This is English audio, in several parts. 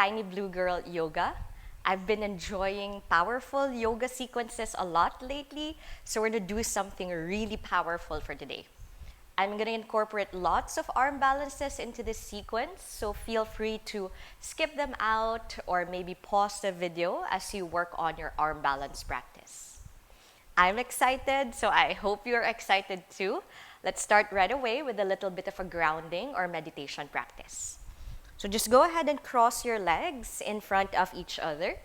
Tiny Blue Girl Yoga. I've been enjoying powerful yoga sequences a lot lately, so we're gonna do something really powerful for today. I'm gonna incorporate lots of arm balances into this sequence, so feel free to skip them out or maybe pause the video as you work on your arm balance practice. I'm excited, so I hope you're excited too. Let's start right away with a little bit of a grounding or meditation practice. So just go ahead and cross your legs in front of each other.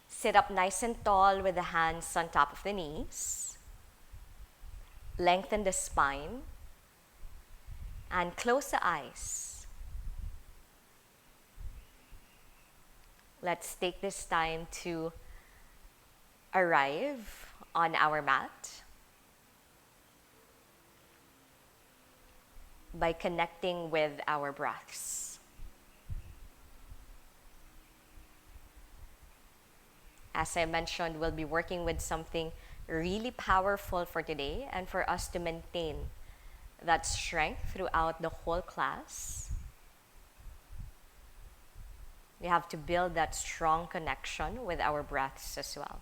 Sit up nice and tall with the hands on top of the knees. Lengthen the spine and close the eyes. Let's take this time to arrive on our mat by connecting with our breaths. As I mentioned, we'll be working with something really powerful for today and for us to maintain that strength throughout the whole class. We have to build that strong connection with our breaths as well.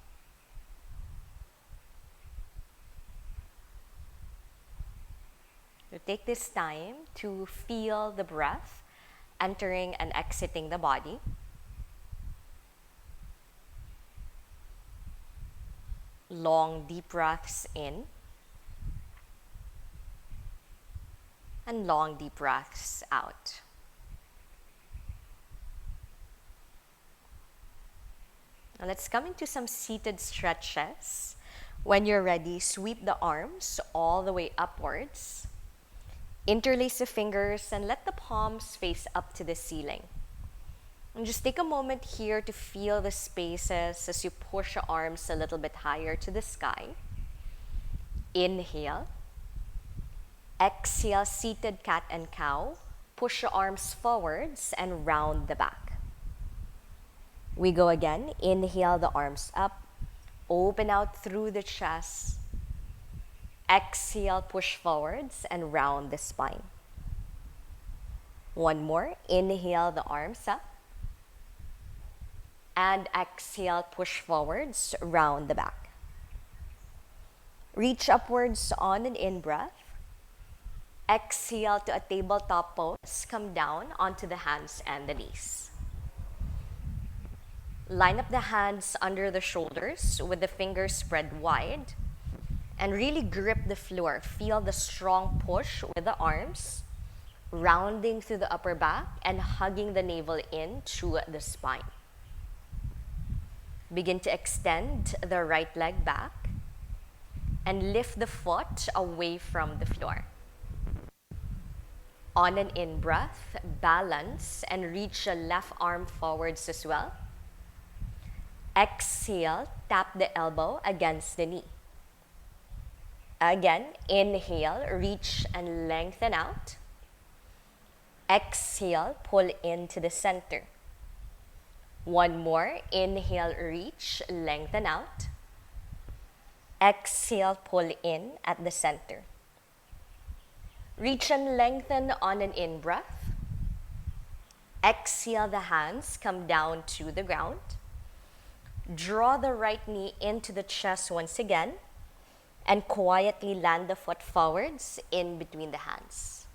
So take this time to feel the breath entering and exiting the body. Long, deep breaths in, and long, deep breaths out. Now let's come into some seated stretches. When you're ready, sweep the arms all the way upwards. Interlace the fingers and let the palms face up to the ceiling. And just take a moment here to feel the spaces as you push your arms a little bit higher to the sky. Inhale. Exhale, seated cat and cow. Push your arms forwards and round the back. We go again. Inhale the arms up. Open out through the chest. Exhale, push forwards and round the spine. One more. Inhale the arms up. And exhale, push forwards, round the back. Reach upwards on an in-breath. Exhale to a tabletop pose. Come down onto the hands and the knees. Line up the hands under the shoulders with the fingers spread wide. And really grip the floor. Feel the strong push with the arms, rounding through the upper back and hugging the navel in to the spine. Begin to extend the right leg back and lift the foot away from the floor. On an in-breath, balance and reach the left arm forwards as well. Exhale, tap the elbow against the knee. Again, inhale, reach and lengthen out. Exhale, pull into the center. One more. Inhale, reach, lengthen out. Exhale, pull in at the center. Reach and lengthen on an in-breath. Exhale, the hands come down to the ground. Draw the right knee into the chest once again and quietly land the foot forwards in between the hands.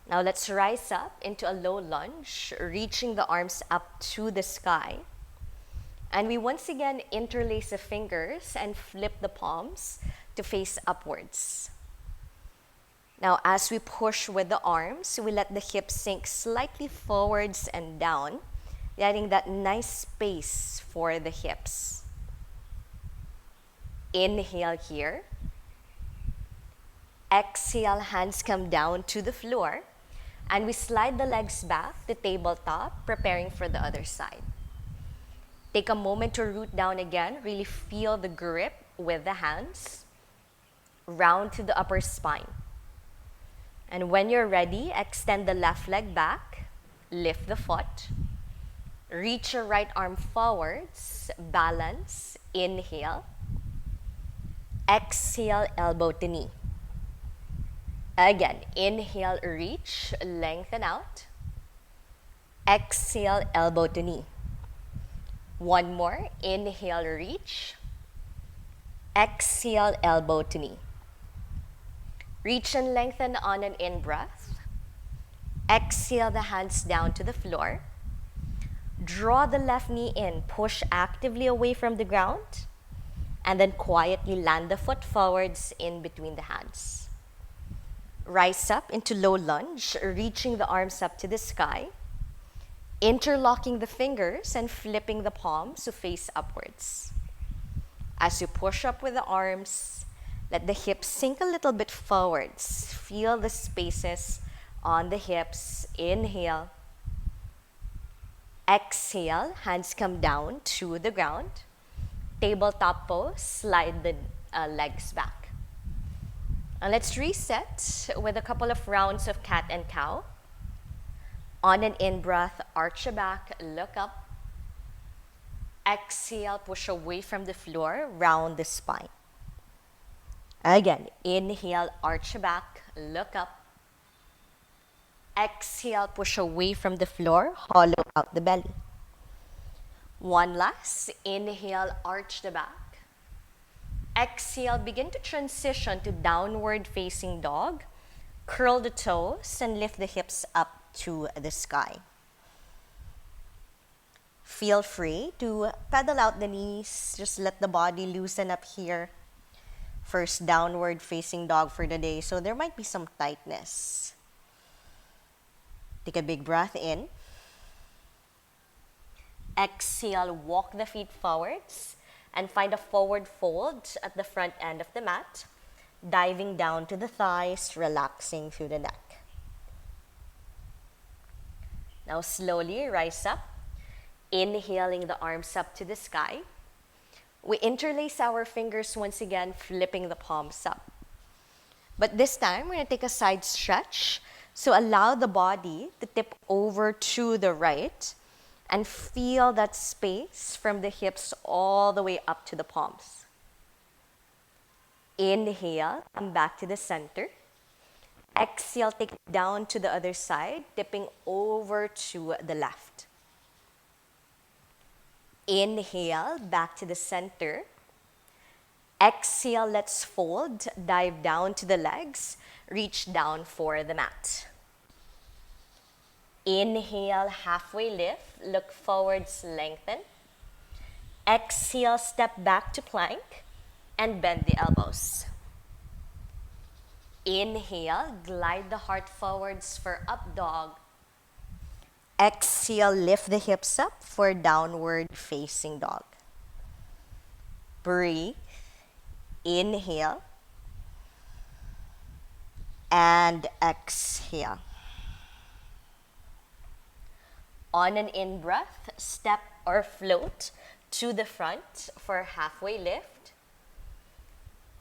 Now let's rise up into a low lunge, reaching the arms up to the sky. And we once again interlace the fingers and flip the palms to face upwards. Now as we push with the arms, we let the hips sink slightly forwards and down, letting that nice space for the hips. Inhale here. Exhale, hands come down to the floor. And we slide the legs back to tabletop, preparing for the other side. Take a moment to root down again. Really feel the grip with the hands. Round to the upper spine. And when you're ready, extend the left leg back. Lift the foot. Reach your right arm forwards. Balance. Inhale. Exhale, elbow to knee. Again, inhale, reach, lengthen out. Exhale, elbow to knee. One more. Inhale, reach. Exhale, elbow to knee. Reach and lengthen on an in-breath. Exhale the hands down to the floor. Draw the left knee in, push actively away from the ground, and then quietly land the foot forwards in between the hands. Rise up into low lunge, reaching the arms up to the sky, interlocking the fingers and flipping the palms to face upwards. As you push up with the arms, let the hips sink a little bit forwards. Feel the spaces on the hips. Inhale. Exhale, hands come down to the ground. Tabletop pose, slide the legs back. And let's reset with a couple of rounds of cat and cow. On an in-breath, arch your back, look up. Exhale, push away from the floor, round the spine. Again, inhale, arch your back, look up. Exhale, push away from the floor, hollow out the belly. One last, inhale, arch the back. Exhale, begin to transition to downward facing dog. Curl the toes and lift the hips up to the sky. Feel free to pedal out the knees, just let the body loosen up here. First downward facing dog for the day, so there might be some tightness. Take a big breath in. Exhale, walk the feet forwards and find a forward fold at the front end of the mat, diving down to the thighs, relaxing through the neck. Now slowly rise up, inhaling the arms up to the sky. We interlace our fingers once again, flipping the palms up. But this time, we're going to take a side stretch. So allow the body to tip over to the right and feel that space from the hips all the way up to the palms. Inhale, come back to the center. Exhale, take it down to the other side, tipping over to the left. Inhale, back to the center. Exhale, let's fold, dive down to the legs, reach down for the mat. Inhale, halfway lift, look forwards, lengthen. Exhale, step back to plank and bend the elbows. Inhale, glide the heart forwards for up dog. Exhale, lift the hips up for downward facing dog. Breathe. Inhale. And exhale. On an in-breath, step or float to the front for halfway lift.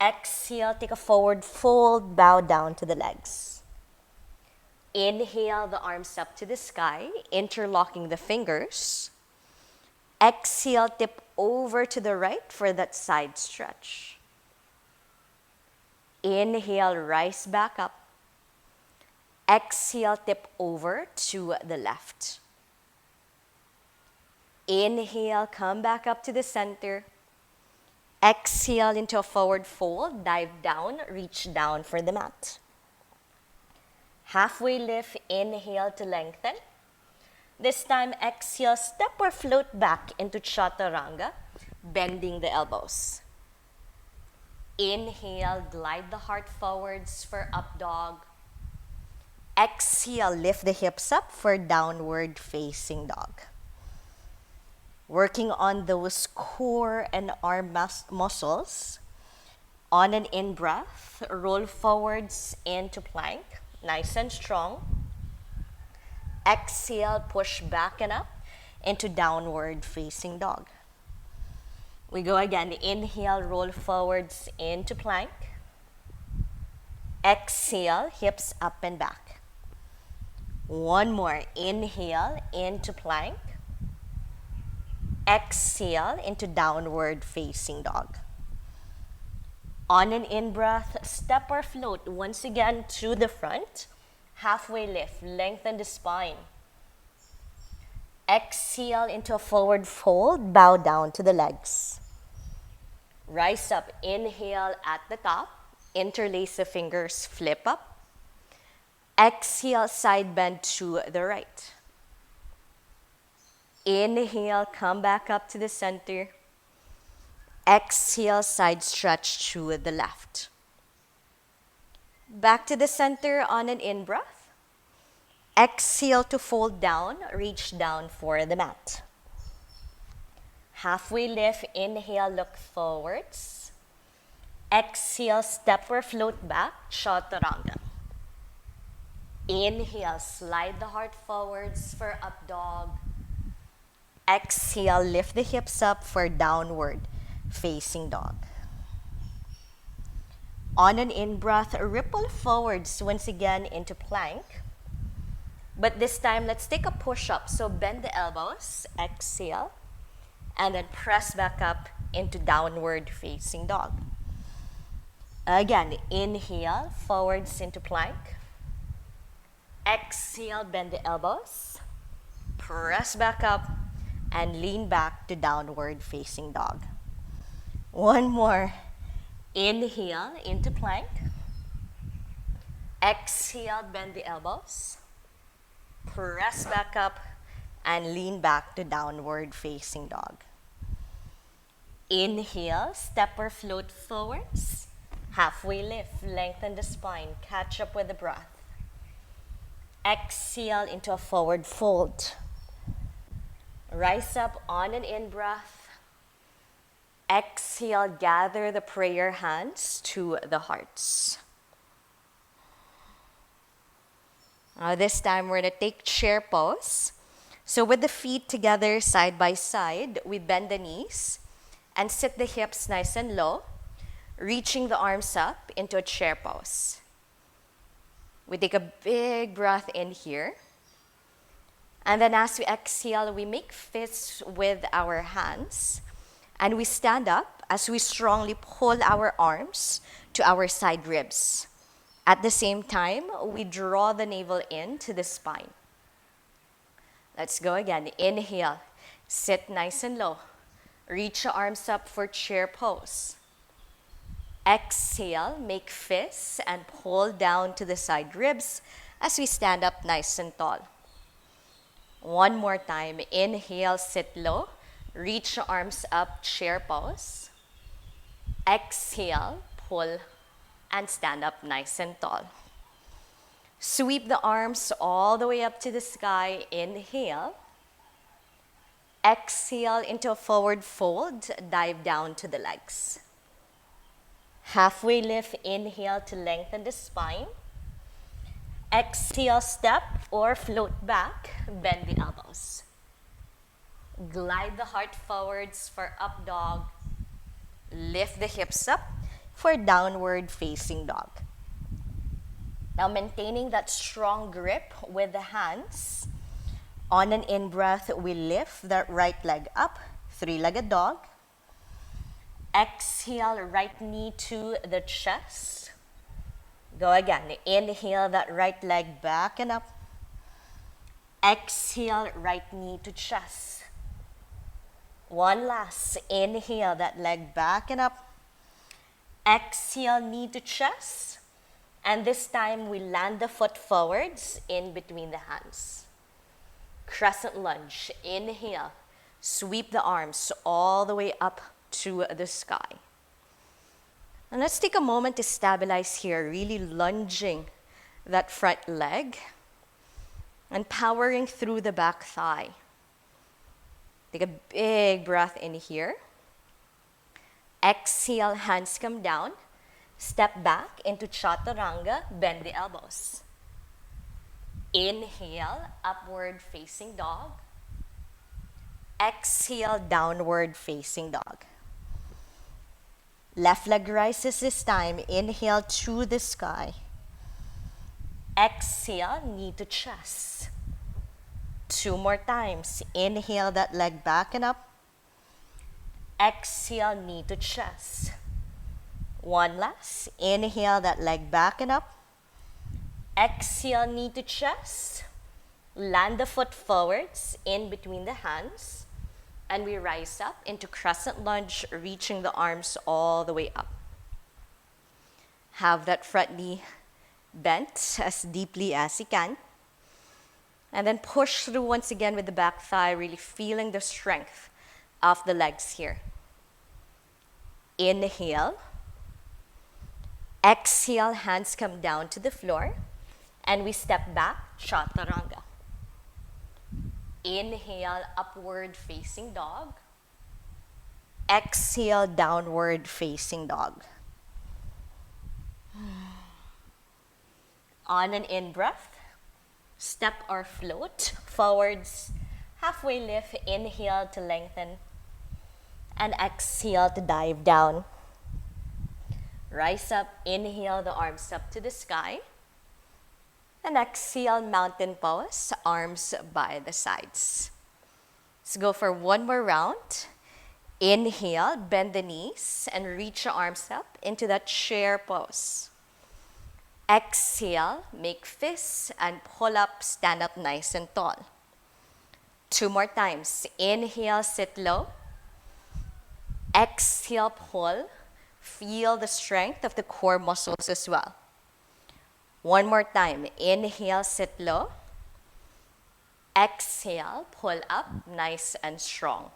Exhale, take a forward fold, bow down to the legs. Inhale the arms up to the sky, interlocking the fingers. Exhale, tip over to the right for that side stretch. Inhale, rise back up. Exhale, tip over to the left. Inhale, come back up to the center. Exhale into a forward fold, dive down, reach down for the mat. Halfway lift, inhale to lengthen. This time, exhale, step or float back into Chaturanga, bending the elbows. Inhale, glide the heart forwards for up dog. Exhale, lift the hips up for downward facing dog. Working on those core and arm muscles. On an in-breath, roll forwards into plank, nice and strong. Exhale, push back and up into downward facing dog. We go again, inhale, roll forwards into plank. Exhale, hips up and back. One more, inhale into plank. Exhale into downward facing dog. On an in-breath, step or float once again to the front. Halfway lift, lengthen the spine. Exhale into a forward fold, bow down to the legs. Rise up, inhale at the top, interlace the fingers, flip up. Exhale, side bend to the right. Inhale, come back up to the center. Exhale, side stretch to the left. Back to the center on an in-breath. Exhale to fold down, reach down for the mat. Halfway lift, inhale, look forwards. Exhale, step or float back, chaturanga. Inhale, slide the heart forwards for up dog. Exhale, lift the hips up for downward facing dog. On an in-breath, ripple forwards once again into plank. But this time, let's take a push-up. So bend the elbows, exhale, and then press back up into downward facing dog. Again, inhale, forwards into plank. Exhale, bend the elbows, press back up, and lean back to downward facing dog. One more. Inhale into plank. Exhale, bend the elbows, press back up, and lean back to downward facing dog. Inhale, step or float forwards. Halfway lift, lengthen the spine, catch up with the breath. Exhale into a forward fold. Rise up on an in-breath. Exhale, gather the prayer hands to the hearts. This time we're going to take chair pose. So with the feet together side by side, we bend the knees and sit the hips nice and low, reaching the arms up into a chair pose. We take a big breath in here. And then as we exhale, we make fists with our hands. And we stand up as we strongly pull our arms to our side ribs. At the same time, we draw the navel in to the spine. Let's go again. Inhale, sit nice and low. Reach your arms up for chair pose. Exhale, make fists and pull down to the side ribs as we stand up nice and tall. One more time. Inhale, sit low. Reach your arms up, chair pose. Exhale, pull, and stand up nice and tall. Sweep the arms all the way up to the sky. Inhale. Exhale into a forward fold. Dive down to the legs. Halfway lift. Inhale to lengthen the spine. Exhale, step or float back. Bend the elbows. Glide the heart forwards for up dog. Lift the hips up for downward facing dog. Now maintaining that strong grip with the hands. On an in-breath, we lift that right leg up, three-legged dog. Exhale, right knee to the chest. Go again. Inhale that right leg back and up. Exhale, right knee to chest. One last. Inhale that leg back and up. Exhale, knee to chest. And this time we land the foot forwards in between the hands. Crescent lunge. Inhale. Sweep the arms all the way up to the sky. And let's take a moment to stabilize here, really lunging that front leg and powering through the back thigh. Take a big breath in here. Exhale, hands come down. Step back into chaturanga, bend the elbows. Inhale, upward facing dog. Exhale, downward facing dog. Left leg rises this time. Inhale to the sky. Exhale, knee to chest. Two more times. Inhale that leg back and up. Exhale, knee to chest. One last. Inhale that leg back and up. Exhale, knee to chest. Land the foot forwards in between the hands, and we rise up into crescent lunge, reaching the arms all the way up. Have that front knee bent as deeply as you can. And then push through once again with the back thigh, really feeling the strength of the legs here. Inhale. Exhale, hands come down to the floor. And we step back, chaturanga. Inhale, upward facing dog. Exhale, downward facing dog. On an in-breath, step or float forwards, halfway lift, inhale to lengthen, and exhale to dive down. Rise up, inhale the arms up to the sky, and exhale, mountain pose, arms by the sides. Let's go for one more round. Inhale, bend the knees, and reach your arms up into that chair pose. Exhale, make fists and pull up, stand up nice and tall. 2 more times. Inhale, sit low. Exhale, pull. Feel the strength of the core muscles as well. 1 more time. Inhale, sit low. Exhale, pull up, nice and strong.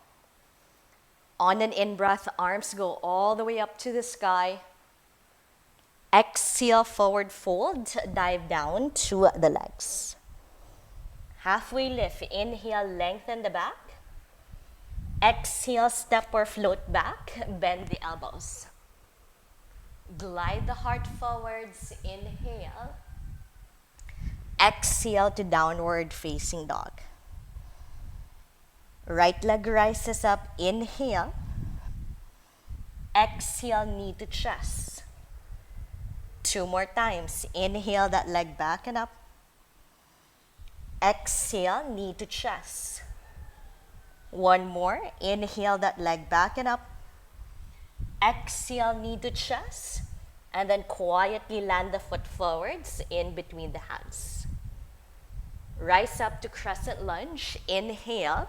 On an in-breath, arms go all the way up to the sky. Exhale, forward fold, dive down to the legs. Halfway lift, inhale, lengthen the back. Exhale, step or float back, bend the elbows. Glide the heart forwards, inhale. Exhale to downward facing dog. Right leg rises up, inhale. Exhale, knee to chest. 2 more times. Inhale that leg back and up. Exhale, knee to chest. 1 more. Inhale that leg back and up. Exhale, knee to chest. And then quietly land the foot forwards in between the hands. Rise up to crescent lunge. Inhale.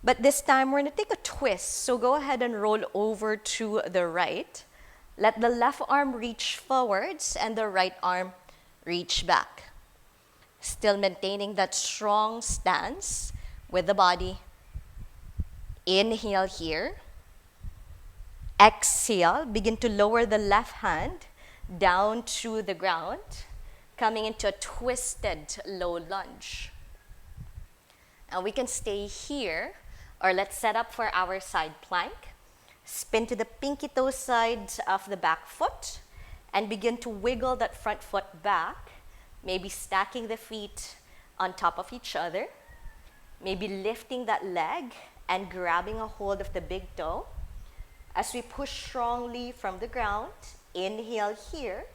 But this time we're going to take a twist. So go ahead and roll over to the right. Let the left arm reach forwards and the right arm reach back. Still maintaining that strong stance with the body. Inhale here. Exhale, begin to lower the left hand down to the ground, coming into a twisted low lunge. And we can stay here, or let's set up for our side plank. Spin to the pinky toe side of the back foot and begin to wiggle that front foot back, maybe stacking the feet on top of each other, maybe lifting that leg and grabbing a hold of the big toe. As we push strongly from the ground, inhale here,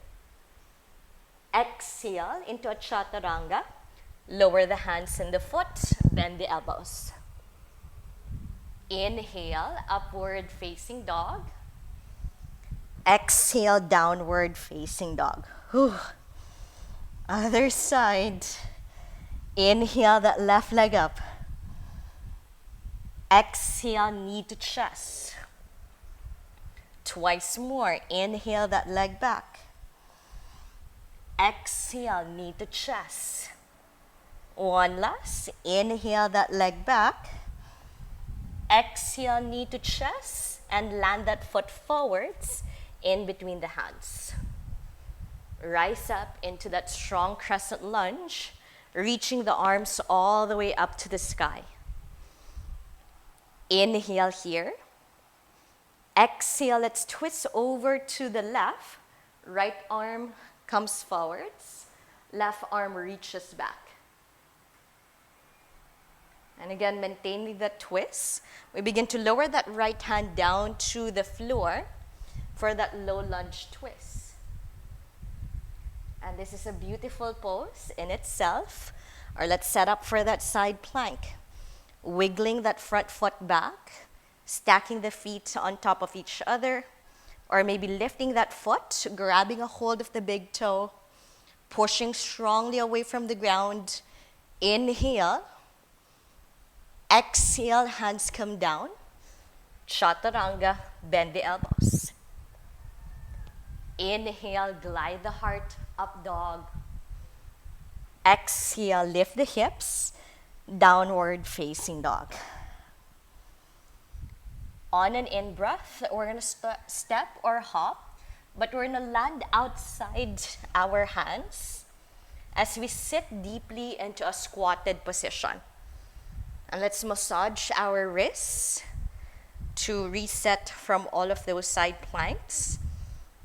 exhale into a chaturanga, lower the hands and the foot, bend the elbows. Inhale, upward facing dog. Exhale, downward facing dog. Whew. Other side. Inhale that left leg up. Exhale, knee to chest. Twice more. Inhale that leg back. Exhale, knee to chest. 1 last. Inhale that leg back. Exhale, knee to chest, and land that foot forwards in between the hands. Rise up into that strong crescent lunge, reaching the arms all the way up to the sky. Inhale here. Exhale, let's twist over to the left. Right arm comes forwards. Left arm reaches back. And again, maintaining that twist. We begin to lower that right hand down to the floor for that low lunge twist. And this is a beautiful pose in itself. Or let's set up for that side plank. Wiggling that front foot back, stacking the feet on top of each other, or maybe lifting that foot, grabbing a hold of the big toe, pushing strongly away from the ground, Inhale. Exhale, hands come down. Chaturanga, bend the elbows. Inhale, glide the heart, up dog. Exhale, lift the hips, downward facing dog. On an in-breath, we're gonna step or hop, but we're gonna land outside our hands as we sit deeply into a squatted position. And let's massage our wrists to reset from all of those side planks.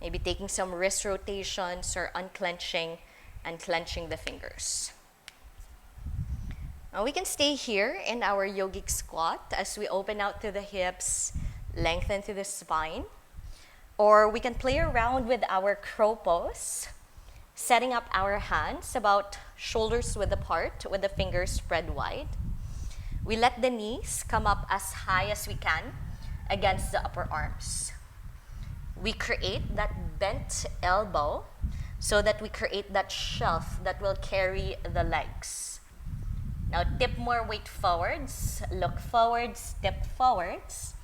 Maybe taking some wrist rotations or unclenching and clenching the fingers. Now we can stay here in our yogic squat as we open out through the hips, lengthen through the spine. Or we can play around with our crow pose, setting up our hands about shoulders width apart with the fingers spread wide. We let the knees come up as high as we can against the upper arms. We create that bent elbow so that we create that shelf that will carry the legs. Now tip more weight forwards, look forwards, step forwards,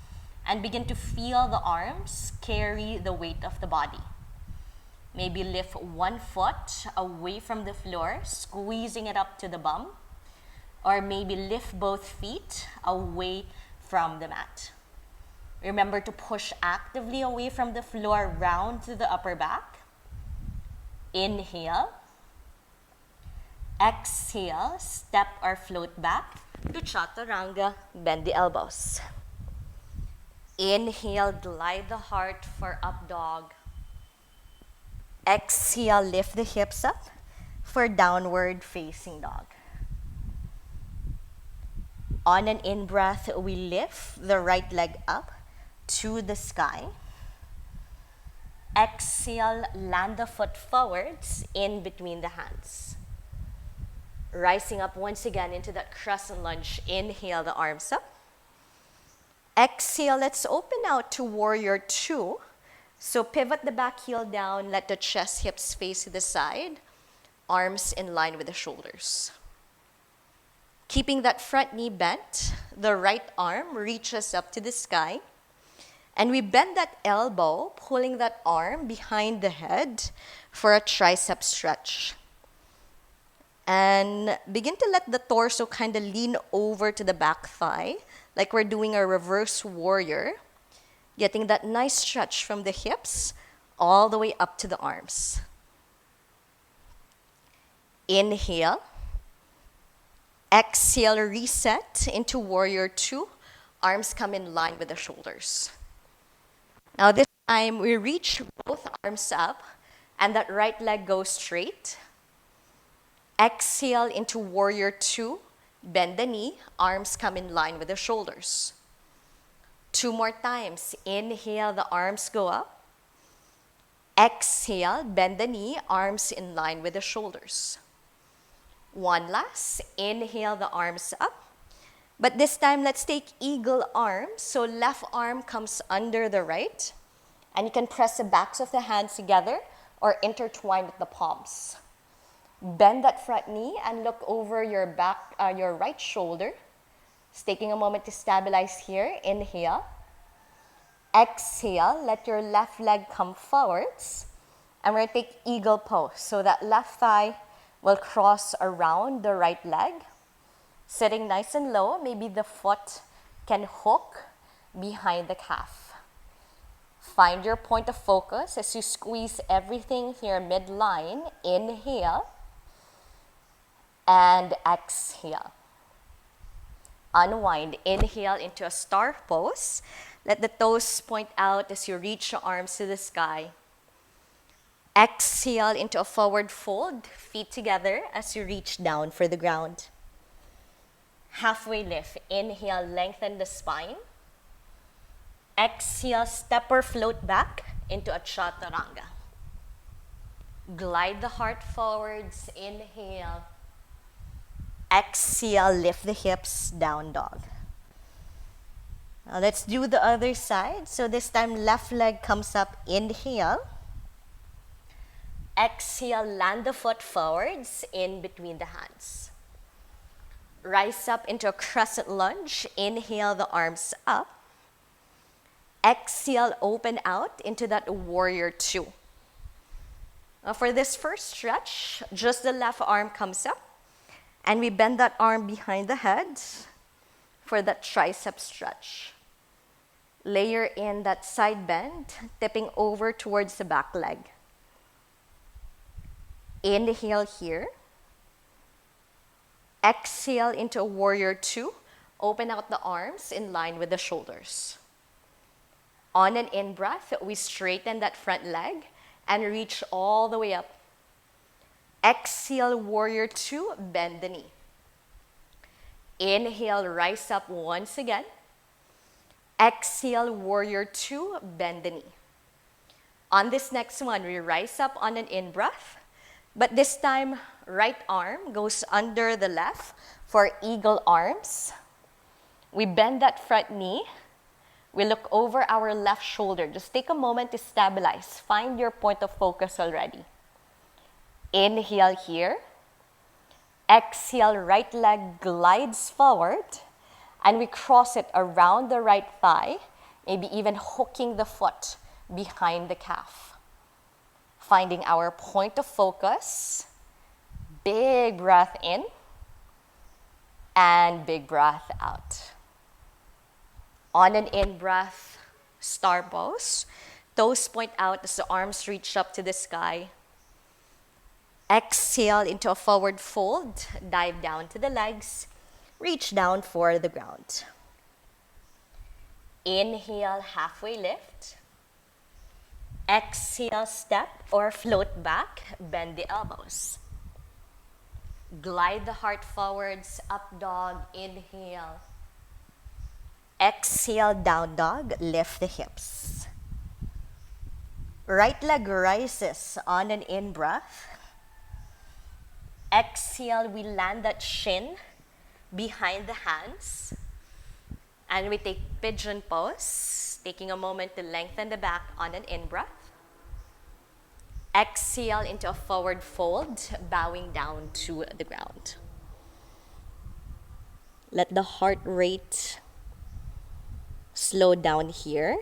and begin to feel the arms carry the weight of the body. Maybe lift one foot away from the floor, squeezing it up to the bum, or maybe lift both feet away from the mat. Remember to push actively away from the floor, round to the upper back. Inhale. Exhale, step or float back to Chaturanga, bend the elbows. Inhale, glide the heart for up dog. Exhale, lift the hips up for downward facing dog. On an in-breath, we lift the right leg up to the sky. Exhale, land the foot forwards in between the hands. Rising up once again into that crescent lunge. Inhale, the arms up. Exhale, let's open out to warrior two. So pivot the back heel down, let the chest, hips face to the side, arms in line with the shoulders. Keeping that front knee bent, the right arm reaches up to the sky, and we bend that elbow, pulling that arm behind the head for a tricep stretch. And begin to let the torso kind of lean over to the back thigh, like we're doing a reverse warrior, getting that nice stretch from the hips all the way up to the arms. Inhale. Exhale, reset into warrior two. Arms come in line with the shoulders. Now this time, we reach both arms up and that right leg goes straight. Exhale into warrior two. Bend the knee, arms come in line with the shoulders. Two more times. Inhale, the arms go up. Exhale, bend the knee, arms in line with the shoulders. One last. Inhale, the arms up. But this time, let's take eagle arms. So left arm comes under the right. And you can press the backs of the hands together or intertwine with the palms. Bend that front knee and look over your back, your right shoulder. Just taking a moment to stabilize here. Inhale. Exhale, let your left leg come forwards. And we're going to take eagle pose. So that left thigh will cross around the right leg. Sitting nice and low, maybe the foot can hook behind the calf. Find your point of focus as you squeeze everything here midline. Inhale. And exhale. Unwind. Inhale into a star pose. Let the toes point out as you reach your arms to the sky. Exhale into a forward fold. Feet together as you reach down for the ground. Halfway lift. Inhale, lengthen the spine. Exhale, step or float back into a chaturanga. Glide the heart forwards. Inhale. Exhale, lift the hips, down dog. Now let's do the other side. So this time, left leg comes up. Inhale. Exhale, land the foot forwards in between the hands. Rise up into a crescent lunge. Inhale the arms up. Exhale, open out into that warrior two. Now for this first stretch, just the left arm comes up and we bend that arm behind the head for that tricep stretch. Layer in that side bend, tipping over towards the back leg. Inhale here. Exhale into a warrior two. Open out the arms in line with the shoulders. On an in-breath, we straighten that front leg and reach all the way up. Exhale, warrior two, bend the knee. Inhale, rise up once again. Exhale, warrior two, bend the knee. On this next one, we rise up on an in-breath, but this time, right arm goes under the left for eagle arms. We bend that front knee. We look over our left shoulder. Just take a moment to stabilize. Find your point of focus already. Inhale here. Exhale, right leg glides forward. And we cross it around the right thigh, maybe even hooking the foot behind the calf. Finding our point of focus. Big breath in. And big breath out. On an in-breath, star pose. Toes point out as the arms reach up to the sky. Exhale into a forward fold. Dive down to the legs. Reach down for the ground. Inhale, halfway lift. Exhale, step or float back. Bend the elbows. Glide the heart forwards, up dog, inhale. Exhale, down dog, lift the hips. Right leg rises on an in-breath. Exhale, we land that shin behind the hands. And we take pigeon pose, taking a moment to lengthen the back on an in-breath. Exhale into a forward fold, bowing down to the ground. Let the heart rate slow down here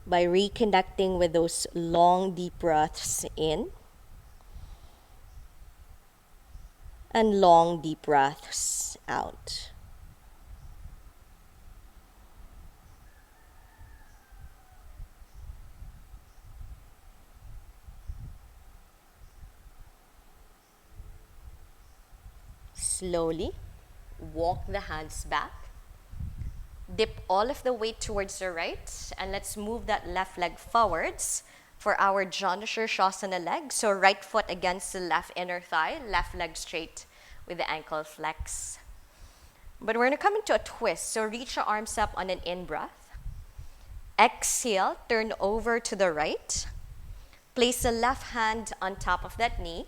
by reconnecting with those long, deep breaths in and long, deep breaths out. Slowly walk the hands back. Dip all of the weight towards the right, and let's move that left leg forwards for our Janushirshasana leg. So right foot against the left inner thigh, left leg straight with the ankle flex. But we're gonna come into a twist. So reach your arms up on an in-breath. Exhale, turn over to the right. Place the left hand on top of that knee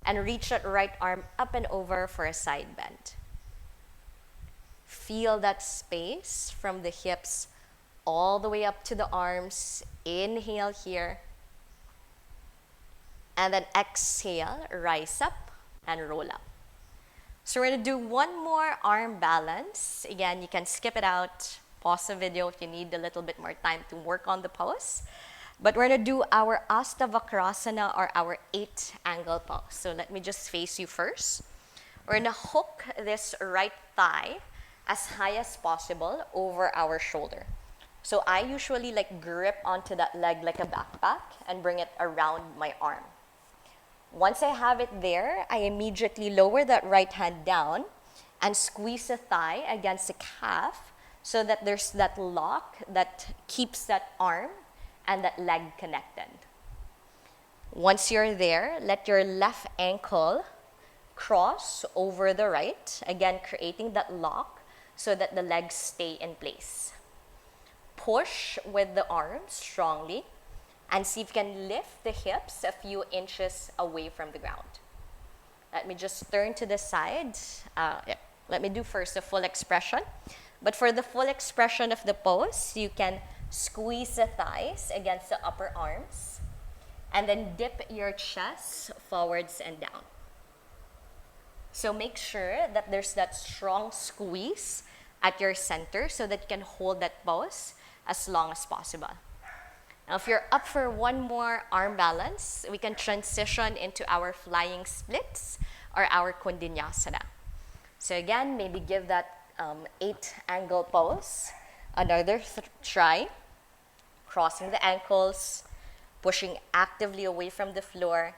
and reach that right arm up and over for a side bend. Feel that space from the hips all the way up to the arms. Inhale here. And then exhale, rise up and roll up. So we're gonna do one more arm balance. Again, you can skip it out, pause the video if you need a little bit more time to work on the pose. But we're gonna do our Astavakrasana or our 8-angle pose. So let me just face you first. We're gonna hook this right thigh as high as possible over our shoulder. So I usually grip onto that leg like a backpack and bring it around my arm. Once I have it there, I immediately lower that right hand down and squeeze the thigh against the calf so that there's that lock that keeps that arm and that leg connected. Once you're there, let your left ankle cross over the right, again creating that lock so that the legs stay in place. Push with the arms strongly and see if you can lift the hips a few inches away from the ground. Let me just turn to the side. Let me do first the full expression. But for the full expression of the pose, you can squeeze the thighs against the upper arms and then dip your chest forwards and down. So make sure that there's that strong squeeze at your center so that you can hold that pose as long as possible. Now, if you're up for one more arm balance, we can transition into our flying splits or our Kundinyasana. So again, maybe give that 8-angle pose. Another try. Crossing the ankles, pushing actively away from the floor,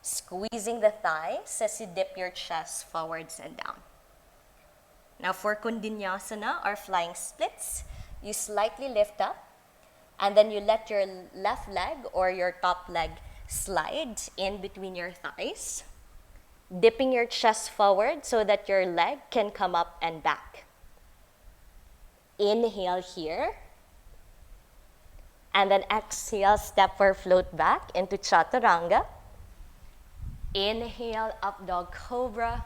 squeezing the thighs as you dip your chest forwards and down. Now for Kundinyasana or flying splits, you slightly lift up and then you let your left leg or your top leg slide in between your thighs, dipping your chest forward so that your leg can come up and back. Inhale here. And then exhale, step or float back into Chaturanga. Inhale, up dog cobra.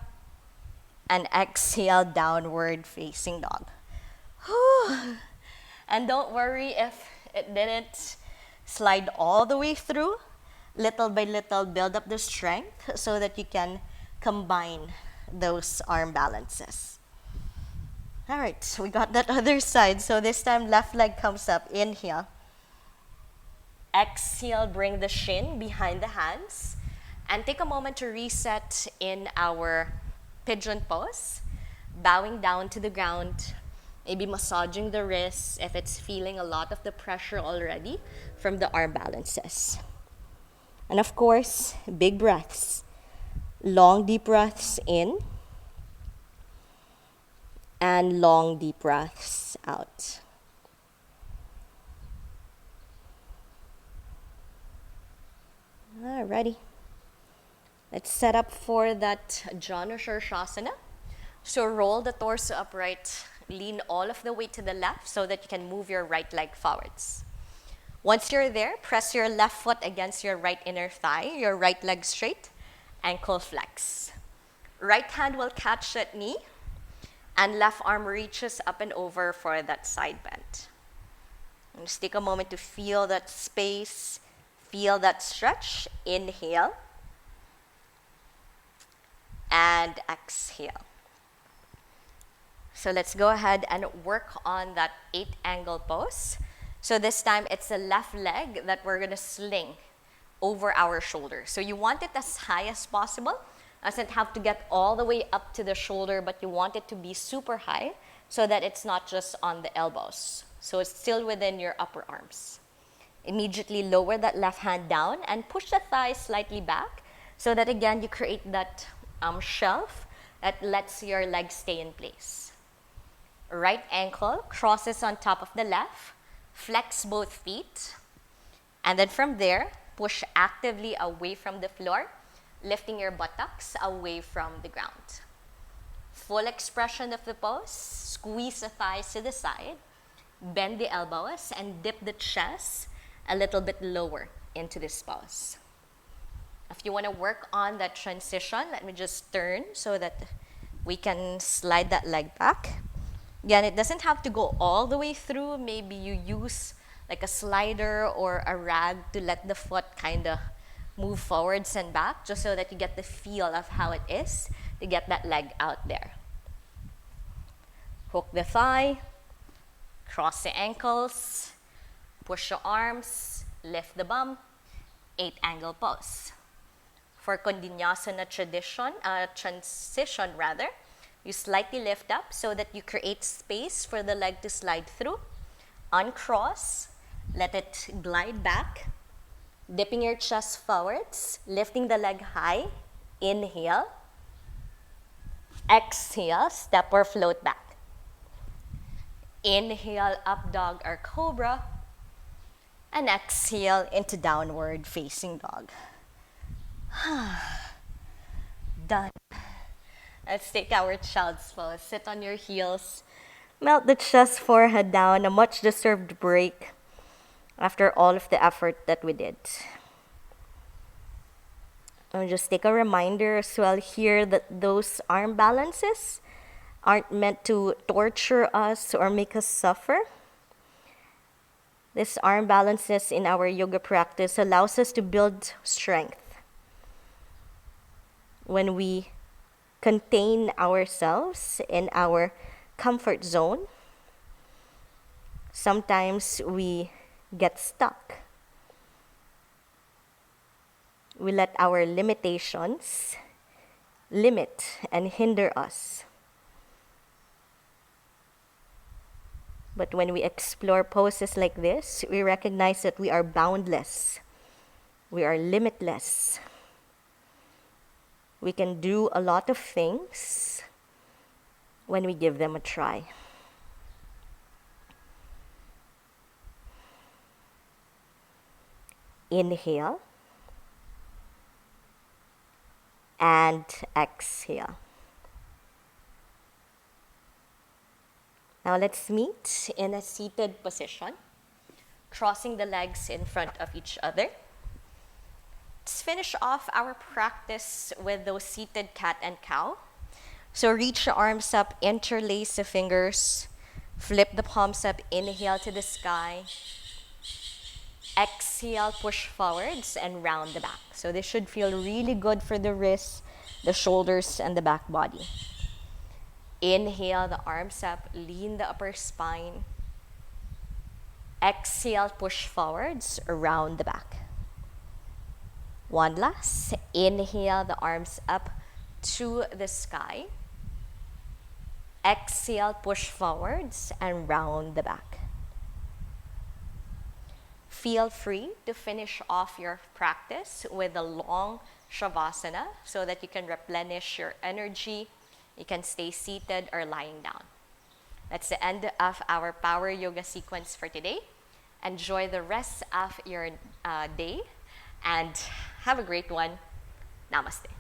And exhale, downward facing dog. Whew. And don't worry if it didn't slide all the way through. Little by little, build up the strength so that you can combine those arm balances. All right, so we got that other side. So this time, left leg comes up. Inhale. Exhale, bring the shin behind the hands. And take a moment to reset in our pigeon pose. Bowing down to the ground. Maybe massaging the wrists if it's feeling a lot of the pressure already from the arm balances. And of course, big breaths. Long, deep breaths in. And long, deep breaths out. Alrighty. Let's set up for that Janu Shirshasana. So roll the torso upright, lean all of the weight to the left so that you can move your right leg forwards. Once you're there, press your left foot against your right inner thigh, your right leg straight, ankle flex. Right hand will catch that knee, and left arm reaches up and over for that side bend. And just take a moment to feel that space, feel that stretch. Inhale. And exhale. So let's go ahead and work on that 8-angle pose. So this time it's the left leg that we're gonna sling over our shoulder. So you want it as high as possible. Doesn't have to get all the way up to the shoulder, but you want it to be super high so that it's not just on the elbows. So it's still within your upper arms. Immediately lower that left hand down and push the thighs slightly back so that again you create that shelf that lets your legs stay in place. Right ankle crosses on top of the left, flex both feet, and then from there, push actively away from the floor, lifting your buttocks away from the ground. Full expression of the pose, squeeze the thighs to the side, bend the elbows, and dip the chest a little bit lower into this pose. If you want to work on that transition, let me just turn so that we can slide that leg back. Again, it doesn't have to go all the way through. Maybe you use like a slider or a rag to let the foot kind of move forwards and back just so that you get the feel of how it is to get that leg out there. Hook the thigh, cross the ankles, push the arms, lift the bum, 8-angle pose. For Kundinyasana transition, you slightly lift up so that you create space for the leg to slide through. Uncross, let it glide back, dipping your chest forwards, lifting the leg high. Inhale. Exhale, step or float back. Inhale, up dog or cobra. And exhale into downward facing dog. Done. Let's take our child's pose. Sit on your heels. Melt the chest, forehead down. A much deserved break after all of the effort that we did. And just take a reminder as well here that those arm balances aren't meant to torture us or make us suffer. This arm balances in our yoga practice allows us to build strength when we contain ourselves in our comfort zone. Sometimes we get stuck. We let our limitations limit and hinder us. But when we explore poses like this, we recognize that we are boundless. We are limitless. We can do a lot of things when we give them a try. Inhale and exhale. Now let's meet in a seated position, crossing the legs in front of each other. Let's finish off our practice with those seated cat and cow. So reach the arms up, interlace the fingers, flip the palms up, inhale to the sky. Exhale, push forwards and round the back. So this should feel really good for the wrists, the shoulders, and the back body. Inhale, the arms up, lean the upper spine. Exhale, push forwards, around the back. One last. Inhale, the arms up to the sky. Exhale, push forwards, and round the back. Feel free to finish off your practice with a long Shavasana so that you can replenish your energy. You can stay seated or lying down. That's the end of our power yoga sequence for today. Enjoy the rest of your day and have a great one. Namaste.